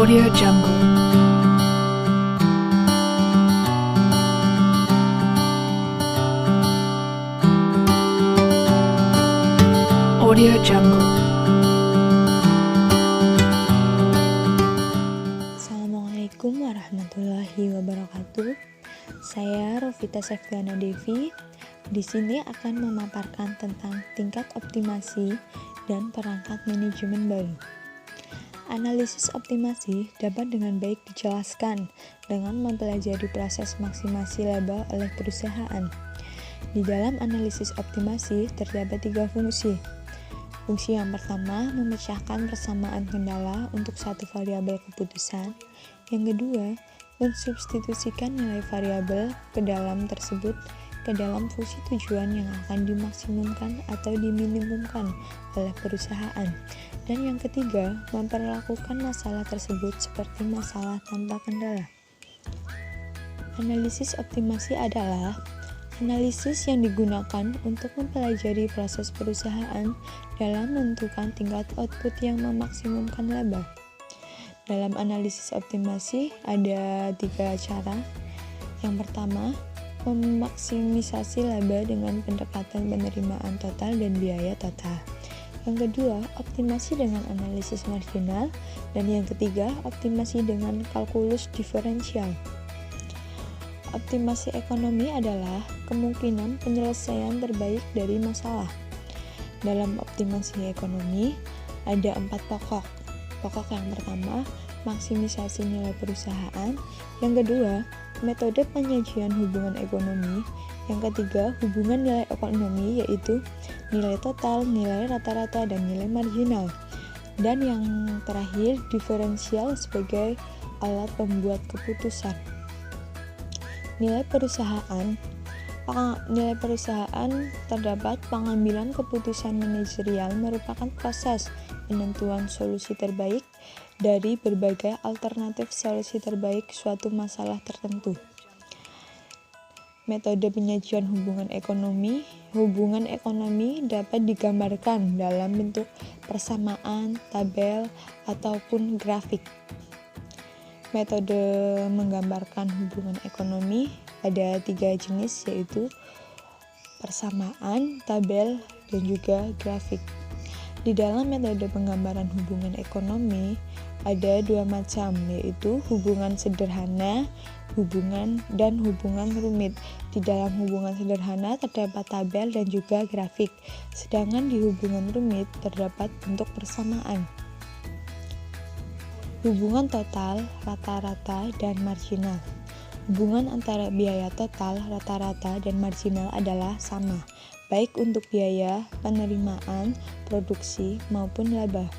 Audio Jungle. Audio Jungle. Assalamualaikum warahmatullahi wabarakatuh. Saya Rofita Septiana Devi. Di sini akan memaparkan tentang tingkat optimasi dan perangkat manajemen baru. Analisis optimasi dapat dengan baik dijelaskan dengan mempelajari proses maksimasi laba oleh perusahaan. Di dalam analisis optimasi terdapat 3 fungsi. Fungsi yang pertama memecahkan persamaan kendala untuk satu variabel keputusan. Yang kedua, mensubstitusikan nilai variabel ke dalam tersebut ke dalam fungsi tujuan yang akan dimaksimumkan atau diminimumkan oleh perusahaan. Dan yang ketiga, memperlakukan masalah tersebut seperti masalah tanpa kendala. Analisis optimasi adalah analisis yang digunakan untuk mempelajari proses perusahaan dalam menentukan tingkat output yang memaksimumkan laba. Dalam analisis optimasi ada 3 cara. Yang pertama, memaksimisasi laba dengan pendekatan penerimaan total dan biaya total. Yang kedua, optimasi dengan analisis marginal. Dan yang ketiga, optimasi dengan kalkulus diferensial. Optimasi ekonomi adalah kemungkinan penyelesaian terbaik dari masalah. Dalam optimasi ekonomi ada 4 pokok. Pokok yang pertama, maksimisasi nilai perusahaan. Yang kedua, metode penyajian hubungan ekonomi. Yang ketiga, hubungan nilai ekonomi, yaitu nilai total, nilai rata-rata, dan nilai marginal. Dan yang terakhir, diferensial sebagai alat pembuat keputusan. Nilai perusahaan terdapat pengambilan keputusan manajerial merupakan proses penentuan solusi terbaik dari berbagai alternatif solusi terbaik suatu masalah tertentu. Metode penyajian hubungan ekonomi dapat digambarkan dalam bentuk persamaan, tabel, ataupun grafik. Metode menggambarkan hubungan ekonomi ada 3 jenis, yaitu persamaan, tabel, dan juga grafik. Di dalam metode penggambaran hubungan ekonomi ada 2 macam, yaitu hubungan sederhana, dan hubungan rumit. Di dalam hubungan sederhana terdapat tabel dan juga grafik, sedangkan di hubungan rumit terdapat bentuk persamaan. Hubungan total, rata-rata, dan marginal. Hubungan antara biaya total, rata-rata, dan marginal adalah sama, baik untuk biaya, penerimaan, produksi, maupun laba.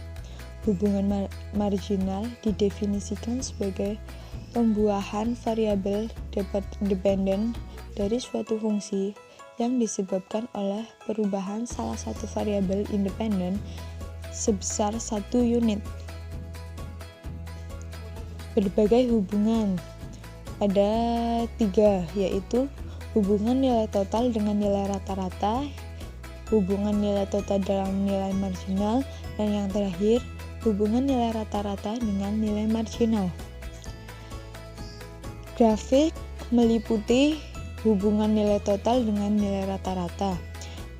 Hubungan marginal didefinisikan sebagai pembuahan variabel dependen dari suatu fungsi yang disebabkan oleh perubahan salah satu variabel independen sebesar 1 unit. Berbagai hubungan ada 3, yaitu hubungan nilai total dengan nilai rata-rata, hubungan nilai total dalam nilai marginal, dan yang terakhir, hubungan nilai rata-rata dengan nilai marginal. Grafik meliputi hubungan nilai total dengan nilai rata-rata.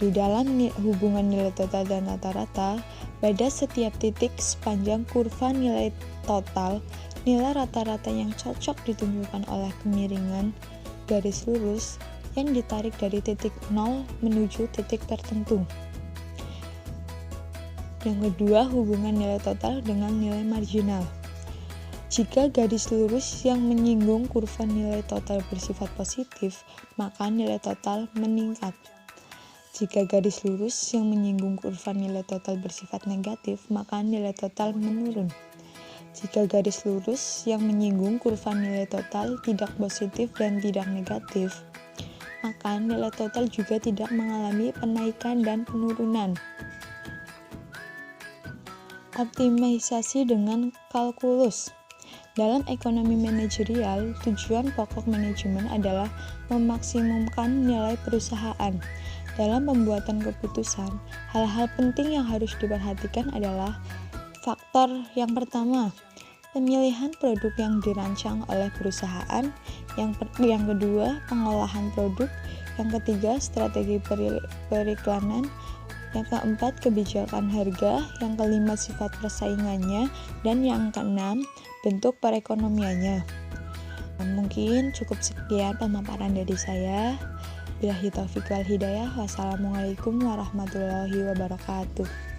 Di dalam hubungan nilai total dan rata-rata, pada setiap titik sepanjang kurva nilai total, nilai rata-rata yang cocok ditunjukkan oleh kemiringan garis lurus yang ditarik dari titik 0 menuju titik tertentu. Yang kedua, hubungan nilai total dengan nilai marginal. Jika garis lurus yang menyinggung kurva nilai total bersifat positif, maka nilai total meningkat. Jika garis lurus yang menyinggung kurva nilai total bersifat negatif, maka nilai total menurun. Jika garis lurus yang menyinggung kurva nilai total tidak positif dan tidak negatif, maka nilai total juga tidak mengalami penaikan dan penurunan. Optimisasi dengan kalkulus. Dalam ekonomi manajerial, tujuan pokok manajemen adalah memaksimumkan nilai perusahaan. Dalam pembuatan keputusan, hal-hal penting yang harus diperhatikan adalah faktor yang pertama, pemilihan produk yang dirancang oleh perusahaan, yang kedua pengolahan produk, yang ketiga strategi periklanan, yang keempat kebijakan harga, yang kelima sifat persaingannya, dan yang keenam bentuk perekonomiannya. Mungkin cukup sekian pemaparan dari saya. Billahi taufiq wal hidayah. Wassalamualaikum warahmatullahi wabarakatuh.